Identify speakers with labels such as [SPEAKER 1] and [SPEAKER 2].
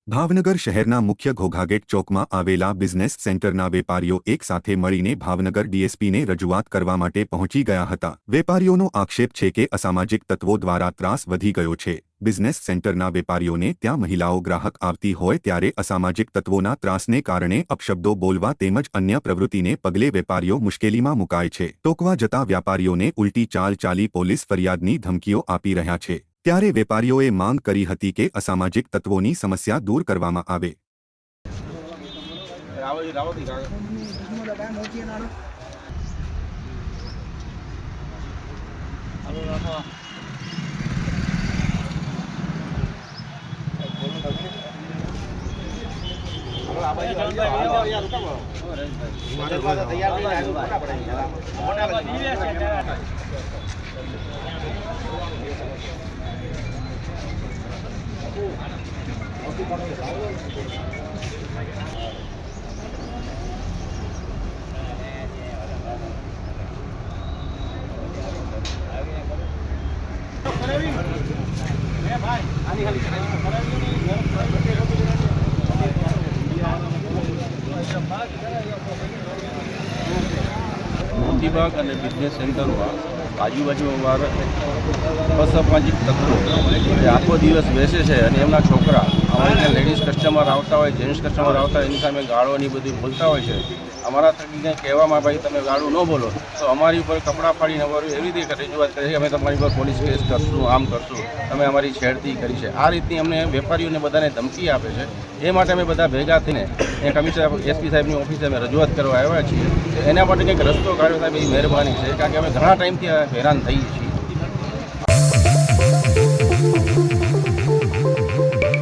[SPEAKER 1] ભાવનગર શહેરના મુખ્ય ઘોઘાગેટ ચોકમાં આવેલા બિઝનેસ સેન્ટરના વેપારીઓ એક સાથે મળીને ભાવનગર ડીએસપીને રજૂઆત કરવા માટે પહોંચી ગયા હતા। વેપારીઓનો આક્ષેપ છે કે અસામાજિક તત્વો દ્વારા ત્રાસ વધી ગયો છે। બિઝનેસ સેન્ટરના વેપારીઓને ત્યાં મહિલાઓ ગ્રાહક આવતી હોય ત્યારે અસામાજિક તત્વોના ત્રાસને કારણે અપશબ્દો બોલવા તેમજ અન્ય પ્રવૃત્તિને પગલે વેપારીઓ મુશ્કેલીમાં મુકાય છે। ટોકવા જતા વ્યાપારીઓને ઉલટી ચાલ ચાલી પોલીસ ફરિયાદની ધમકીઓ આપી રહ્યા છે। ત્યારે વેપારીઓએ માંગ કરી હતી કે અસામાજિક તત્વોની સમસ્યા દૂર કરવામાં આવે।
[SPEAKER 2] મોતીબાગ અને બિઝનેસ સેન્ટરમાં આજુબાજુમાં અસામાજિક તત્વો જે આખો દિવસ બેસે છે અને એમના છોકરા અમારે લેડીઝ કસ્ટમર આવતા હોય, જેન્ટ્સ કસ્ટમર આવતા હોય, એની સામે ગાળોની બધી બોલતા હોય છે। અમારા થકી કંઈ કહેવામાં ભાઈ તમે ગાળું ન બોલો તો અમારી ઉપર કપડાં ફાડીને અમારી એવી રીતે રજૂઆત કરે છે કે અમે તમારી ઉપર પોલીસ કેસ કરશું, આમ કરશું, તમે અમારી છેડતી કરી છે। આ રીતની અમને વેપારીઓને બધાને ધમકી આપે છે। એ માટે અમે બધા ભેગા થઈને એ કમિશનર એસપી સાહેબની ઓફિસે અમે રજૂઆત કરવા આવ્યા છીએ। એના માટે કંઈક રસ્તો કાઢ્યો સાહેબ, એ મહેરબાની છે, કારણ કે અમે ઘણા ટાઈમથી હેરાન થઈએ છીએ।